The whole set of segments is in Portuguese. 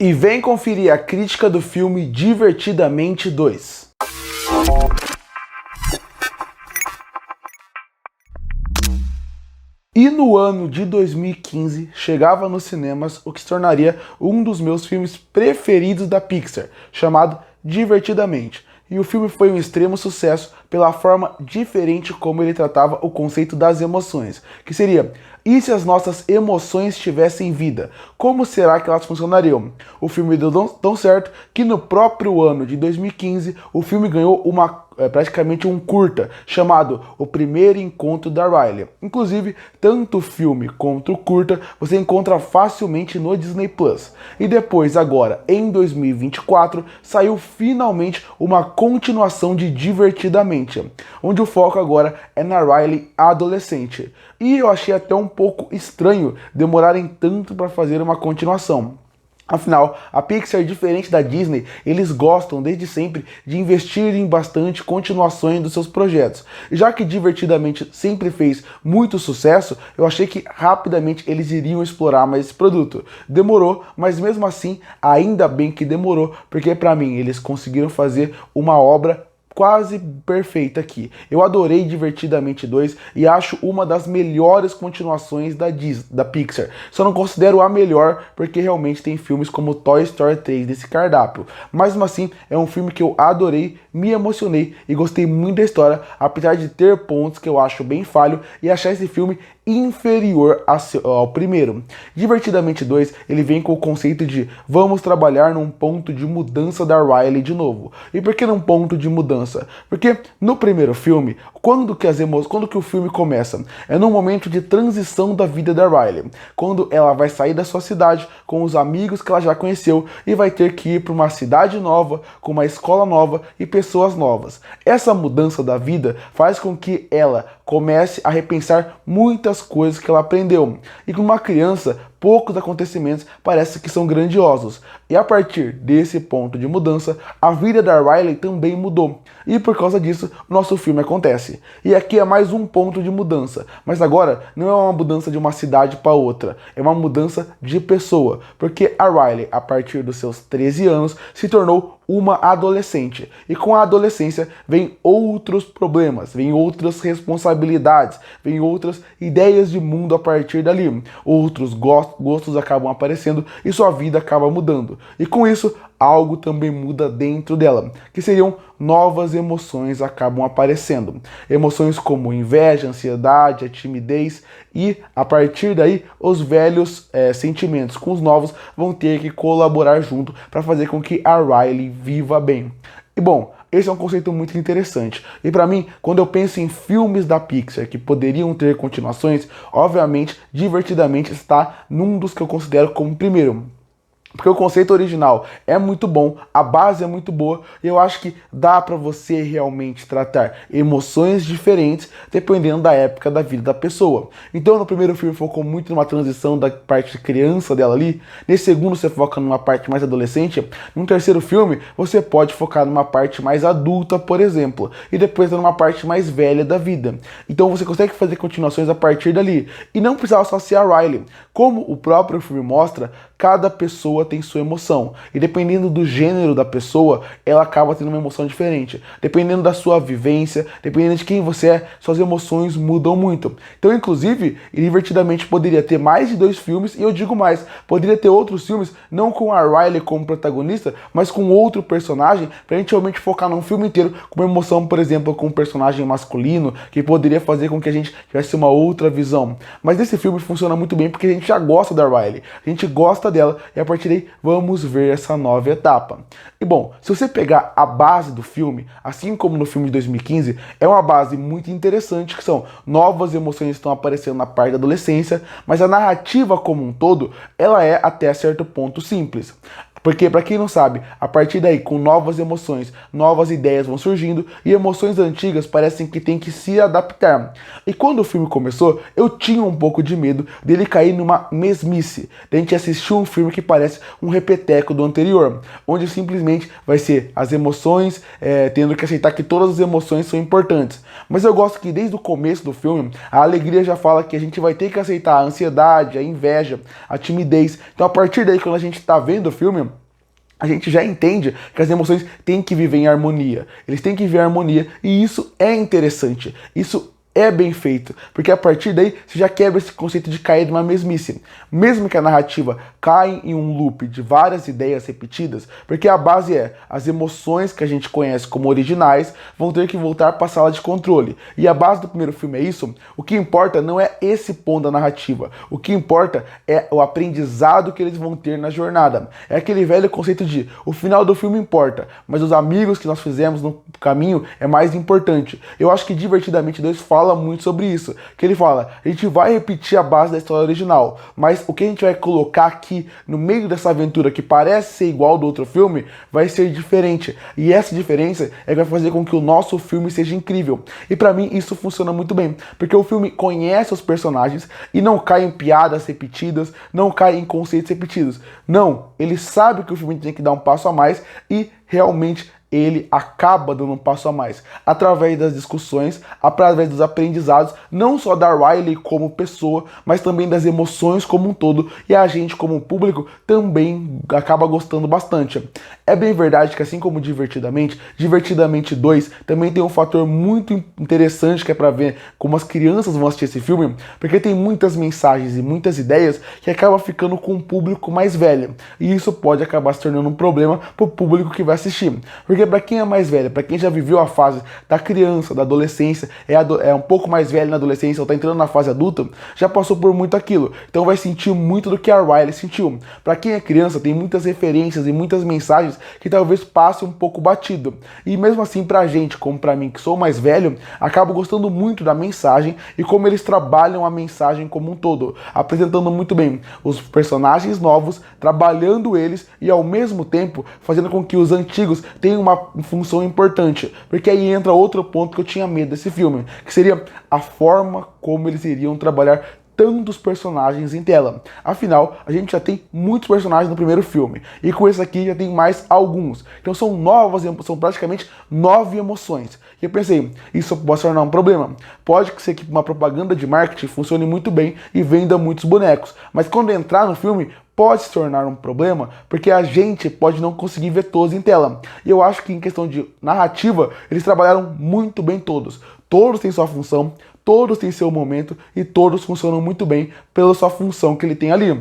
E vem conferir a crítica do filme Divertidamente 2. E no ano de 2015 chegava nos cinemas o que se tornaria um dos meus filmes preferidos da Pixar, chamado Divertidamente. E o filme foi um extremo sucesso pela forma diferente como ele tratava o conceito das emoções, que seria: e se as nossas emoções tivessem vida? Como será que elas funcionariam? O filme deu tão certo que no próprio ano de 2015 o filme ganhou praticamente um curta chamado O Primeiro Encontro da Riley. Inclusive, tanto o filme quanto o curta você encontra facilmente no Disney Plus. E depois, agora, em 2024, saiu finalmente uma continuação de Divertidamente, onde o foco agora é na Riley adolescente. E eu achei até um pouco estranho demorarem tanto para fazer uma continuação. Afinal, a Pixar, diferente da Disney, eles gostam desde sempre de investir em bastante continuações dos seus projetos. E já que Divertidamente sempre fez muito sucesso, eu achei que rapidamente eles iriam explorar mais esse produto. Demorou, mas mesmo assim, ainda bem que demorou, porque para mim eles conseguiram fazer uma obra quase perfeita aqui. Eu adorei Divertidamente 2 e acho uma das melhores continuações da Pixar. Só não considero a melhor porque realmente tem filmes como Toy Story 3 desse cardápio. Mas mesmo assim, é um filme que eu adorei, me emocionei e gostei muito da história, apesar de ter pontos que eu acho bem falho e achar esse filme inferior ao primeiro. Divertidamente 2, ele vem com o conceito de vamos trabalhar num ponto de mudança da Riley de novo. E por que num ponto de mudança? Porque no primeiro filme, quando que o filme começa? É num momento de transição da vida da Riley, quando ela vai sair da sua cidade com os amigos que ela já conheceu e vai ter que ir para uma cidade nova, com uma escola nova e pessoas novas. Essa mudança da vida faz com que ela comece a repensar muitas coisas que ela aprendeu. E com uma criança, poucos acontecimentos parecem que são grandiosos. E a partir desse ponto de mudança, a vida da Riley também mudou. E por causa disso, o nosso filme acontece. E aqui é mais um ponto de mudança. Mas agora não é uma mudança de uma cidade para outra. É uma mudança de pessoa. Porque a Riley, a partir dos seus 13 anos, se tornou uma adolescente. E com a adolescência vem outros problemas, vem outras responsabilidades, vem outras ideias de mundo a partir dali. Outros gostos acabam aparecendo e sua vida acaba mudando. E com isso, algo também muda dentro dela, que seriam novas emoções acabam aparecendo. Emoções como inveja, ansiedade, a timidez e, a partir daí, os velhos sentimentos com os novos vão ter que colaborar junto para fazer com que a Riley viva bem. E bom, esse é um conceito muito interessante. E para mim, quando eu penso em filmes da Pixar que poderiam ter continuações, obviamente, Divertidamente está num dos que eu considero como primeiro. Porque o conceito original é muito bom, a base é muito boa e eu acho que dá pra você realmente tratar emoções diferentes dependendo da época da vida da pessoa. Então no primeiro filme focou muito numa transição da parte de criança dela ali, nesse segundo você foca numa parte mais adolescente, no terceiro filme você pode focar numa parte mais adulta, por exemplo, e depois numa parte mais velha da vida. Então você consegue fazer continuações a partir dali e não precisava só ser a Riley. Como o próprio filme mostra, cada pessoa tem sua emoção. E dependendo do gênero da pessoa, ela acaba tendo uma emoção diferente. Dependendo da sua vivência, dependendo de quem você é, suas emoções mudam muito. Então, inclusive, Divertidamente poderia ter mais de 2 filmes, e eu digo mais, poderia ter outros filmes, não com a Riley como protagonista, mas com outro personagem, pra gente realmente focar num filme inteiro com uma emoção, por exemplo, com um personagem masculino, que poderia fazer com que a gente tivesse uma outra visão. Mas nesse filme funciona muito bem porque a gente já gosta da Riley, a gente gosta dela, e a partir daí vamos ver essa nova etapa. E bom, se você pegar a base do filme, assim como no filme de 2015, é uma base muito interessante, que são novas emoções que estão aparecendo na parte da adolescência, mas a narrativa como um todo, ela é até certo ponto simples. Porque, para quem não sabe, a partir daí, com novas emoções, novas ideias vão surgindo e emoções antigas parecem que tem que se adaptar. E quando o filme começou, eu tinha um pouco de medo dele cair numa mesmice. De a gente assistir um filme que parece parece um repeteco do anterior, onde simplesmente vai ser as emoções, tendo que aceitar que todas as emoções são importantes. Mas eu gosto que desde o começo do filme, a alegria já fala que a gente vai ter que aceitar a ansiedade, a inveja, a timidez. Então a partir daí, quando a gente tá vendo o filme, a gente já entende que as emoções têm que viver em harmonia. Eles têm que viver em harmonia e isso é interessante. Isso é bem feito, porque a partir daí você já quebra esse conceito de cair numa mesmice. Mesmo que a narrativa caia em um loop de várias ideias repetidas, porque a base é as emoções que a gente conhece como originais vão ter que voltar para a sala de controle. E a base do primeiro filme é isso. O que importa não é esse ponto da narrativa. O que importa é o aprendizado que eles vão ter na jornada. É aquele velho conceito de o final do filme importa, mas os amigos que nós fizemos no caminho é mais importante. Eu acho que Divertidamente 2 fala muito sobre isso, que ele fala, a gente vai repetir a base da história original, mas o que a gente vai colocar aqui no meio dessa aventura que parece ser igual do outro filme, vai ser diferente, e essa diferença é que vai fazer com que o nosso filme seja incrível, e pra mim isso funciona muito bem, porque o filme conhece os personagens e não cai em piadas repetidas, não cai em conceitos repetidos, não, ele sabe que o filme tem que dar um passo a mais e realmente ele acaba dando um passo a mais, através das discussões, através dos aprendizados, não só da Riley como pessoa, mas também das emoções como um todo, e a gente como público também acaba gostando bastante. É bem verdade que assim como Divertidamente 2 também tem um fator muito interessante que é para ver como as crianças vão assistir esse filme, porque tem muitas mensagens e muitas ideias que acaba ficando com um público mais velho, e isso pode acabar se tornando um problema para o público que vai assistir. Porque para quem é mais velho, para quem já viveu a fase da criança, da adolescência, é um pouco mais velho na adolescência ou tá entrando na fase adulta, já passou por muito aquilo. Então vai sentir muito do que a Riley sentiu. Para quem é criança, tem muitas referências e muitas mensagens que talvez passe um pouco batido. E mesmo assim, pra gente, como pra mim que sou mais velho, acabo gostando muito da mensagem e como eles trabalham a mensagem como um todo, apresentando muito bem os personagens novos, trabalhando eles e ao mesmo tempo fazendo com que os antigos tenham uma função importante, porque aí entra outro ponto que eu tinha medo desse filme, que seria a forma como eles iriam trabalhar tantos personagens em tela. Afinal, a gente já tem muitos personagens no primeiro filme, e com esse aqui já tem mais alguns. Então são praticamente 9 emoções. E eu pensei, isso pode se tornar um problema. Pode ser que uma propaganda de marketing funcione muito bem e venda muitos bonecos, mas quando entrar no filme, pode se tornar um problema, porque a gente pode não conseguir ver todos em tela. E eu acho que em questão de narrativa, eles trabalharam muito bem todos. Todos têm sua função, todos têm seu momento e todos funcionam muito bem pela sua função que ele tem ali,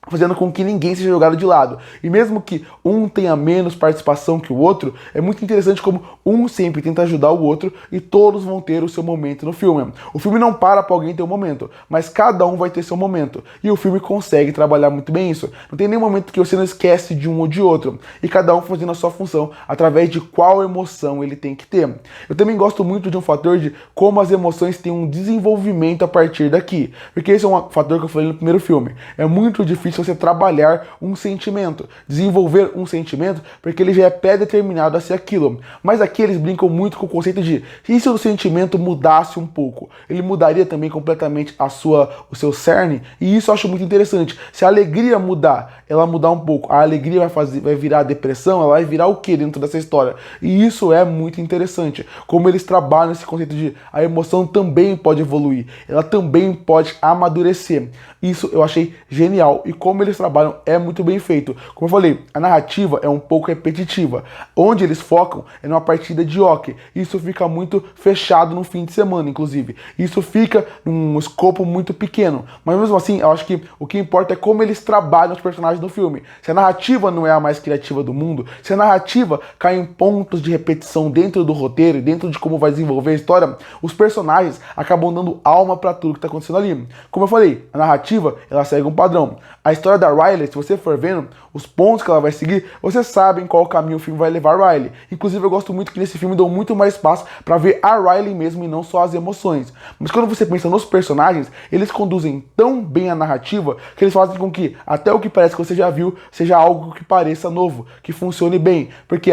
fazendo com que ninguém seja jogado de lado. E mesmo que um tenha menos participação que o outro, é muito interessante como um sempre tenta ajudar o outro e todos vão ter o seu momento no filme. O filme não para alguém ter um momento, mas cada um vai ter seu momento. E o filme consegue trabalhar muito bem isso. Não tem nenhum momento que você não esquece de um ou de outro. E cada um fazendo a sua função, através de qual emoção ele tem que ter. Eu também gosto muito de um fator de como as emoções têm um desenvolvimento a partir daqui. Porque esse é um fator que eu falei no primeiro filme. É muito difícil você trabalhar um sentimento, desenvolver um sentimento, porque ele já é pré-determinado a ser aquilo. Mas aqui eles brincam muito com o conceito de, e se o sentimento mudasse um pouco? Ele mudaria também completamente o seu cerne, e isso eu acho muito interessante. Se a alegria mudar, ela mudar um pouco, a alegria vai virar depressão, ela vai virar o que dentro dessa história? E isso é muito interessante, como eles trabalham esse conceito de a emoção também pode evoluir, ela também pode amadurecer. Isso eu achei genial, e como eles trabalham é muito bem feito. Como eu falei, a narrativa é um pouco repetitiva. Onde eles focam é numa partida de hóquei. Isso fica muito fechado no fim de semana, inclusive. Isso fica num escopo muito pequeno. Mas mesmo assim, eu acho que o que importa é como eles trabalham os personagens do filme. Se a narrativa não é a mais criativa do mundo, se a narrativa cai em pontos de repetição dentro do roteiro e dentro de como vai desenvolver a história, os personagens acabam dando alma para tudo que está acontecendo ali. Como eu falei, a narrativa ela segue um padrão. A história da Riley, se você for vendo os pontos que ela vai seguir, você sabe em qual caminho o filme vai levar a Riley. Inclusive eu gosto muito que nesse filme dão muito mais espaço para ver a Riley mesmo e não só as emoções. Mas quando você pensa nos personagens, eles conduzem tão bem a narrativa que eles fazem com que até o que parece que você já viu seja algo que pareça novo, que funcione bem, porque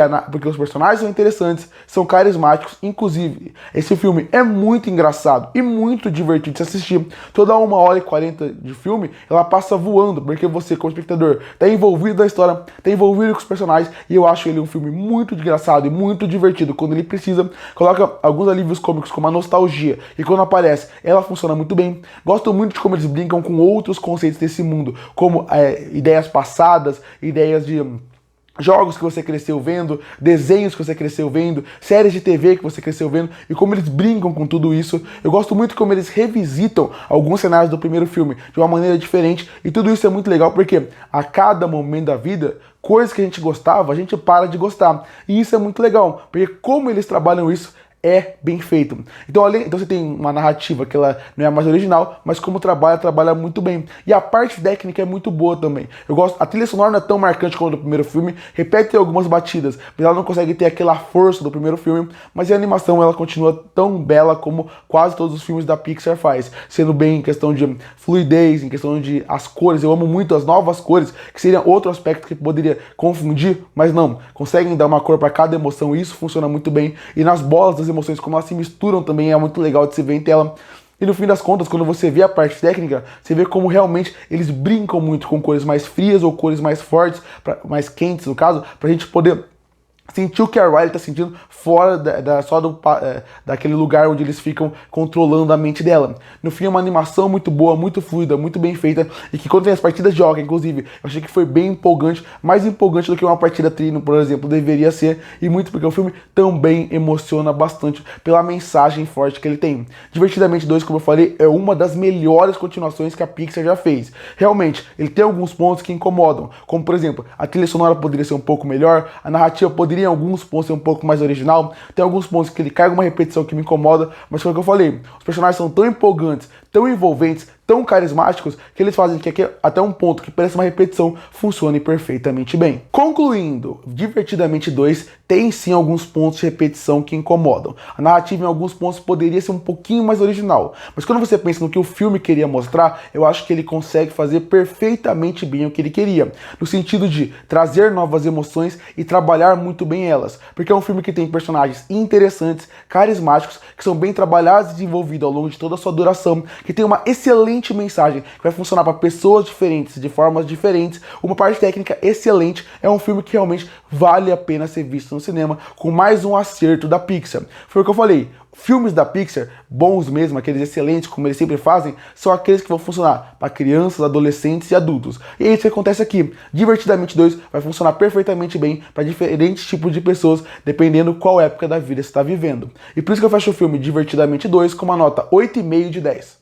os personagens são interessantes, são carismáticos. Inclusive esse filme é muito engraçado e muito divertido de se assistir. Toda 1h40 de filme ela passa voando. porque você, como espectador, tá envolvido na história, tá envolvido com os personagens, e eu acho ele um filme muito engraçado e muito divertido. Quando ele precisa, coloca alguns alívios cômicos, como a nostalgia, e quando aparece, ela funciona muito bem. Gosto muito de como eles brincam com outros conceitos desse mundo, como ideias passadas, ideias de jogos que você cresceu vendo, desenhos que você cresceu vendo, séries de TV que você cresceu vendo, e como eles brincam com tudo isso. Eu gosto muito como eles revisitam alguns cenários do primeiro filme de uma maneira diferente, e tudo isso é muito legal porque a cada momento da vida, coisas que a gente gostava, a gente para de gostar. E isso é muito legal, porque como eles trabalham isso, é bem feito. Então você tem uma narrativa que ela não é a mais original, mas como trabalha muito bem. E a parte técnica é muito boa também. Eu gosto, a trilha sonora não é tão marcante como a do primeiro filme, repete algumas batidas, mas ela não consegue ter aquela força do primeiro filme, mas a animação ela continua tão bela como quase todos os filmes da Pixar faz, sendo bem em questão de fluidez, em questão de as cores. Eu amo muito as novas cores, que seria outro aspecto que poderia confundir, mas não, conseguem dar uma cor para cada emoção, e isso funciona muito bem. E nas bolas das emoções, como elas se misturam também, é muito legal de se ver em tela. E no fim das contas, quando você vê a parte técnica, você vê como realmente eles brincam muito com cores mais frias ou cores mais fortes, mais quentes no caso, pra gente poder sentir o que a Riley tá sentindo fora daquele lugar onde eles ficam controlando a mente dela. No fim é uma animação muito boa, muito fluida, muito bem feita, e que quando tem as partidas de hockey, inclusive, eu achei que foi bem empolgante, mais empolgante do que uma partida treino, por exemplo, deveria ser, e muito porque o filme também emociona bastante pela mensagem forte que ele tem. Divertidamente 2, como eu falei, é uma das melhores continuações que a Pixar já fez. Realmente, ele tem alguns pontos que incomodam, como por exemplo, a trilha sonora poderia ser um pouco melhor, a narrativa poderia em alguns pontos ser um pouco mais original, tem alguns pontos que ele carrega uma repetição que me incomoda, mas foi o que eu falei, os personagens são tão empolgantes, tão envolventes, tão carismáticos, que eles fazem que até um ponto que parece uma repetição funcione perfeitamente bem. Concluindo, Divertidamente 2 tem sim alguns pontos de repetição que incomodam. A narrativa em alguns pontos poderia ser um pouquinho mais original, mas quando você pensa no que o filme queria mostrar, eu acho que ele consegue fazer perfeitamente bem o que ele queria, no sentido de trazer novas emoções e trabalhar muito bem elas, porque é um filme que tem personagens interessantes, carismáticos, que são bem trabalhados e desenvolvidos ao longo de toda a sua duração, que tem uma excelente mensagem que vai funcionar para pessoas diferentes, de formas diferentes, uma parte técnica excelente. É um filme que realmente vale a pena ser visto no cinema, com mais um acerto da Pixar. Foi o que eu falei, filmes da Pixar, bons mesmo, aqueles excelentes, como eles sempre fazem, são aqueles que vão funcionar para crianças, adolescentes e adultos. E é isso que acontece aqui. Divertidamente 2 vai funcionar perfeitamente bem para diferentes tipos de pessoas, dependendo qual época da vida você está vivendo. E por isso que eu fecho o filme Divertidamente 2 com uma nota 8,5 de 10.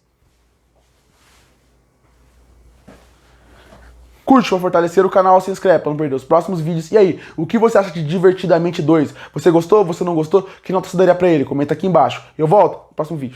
Curte para fortalecer o canal, se inscreve para não perder os próximos vídeos. E aí, o que você acha de Divertidamente 2? Você gostou? Você não gostou? Que nota você daria para ele? Comenta aqui embaixo. Eu volto no próximo vídeo.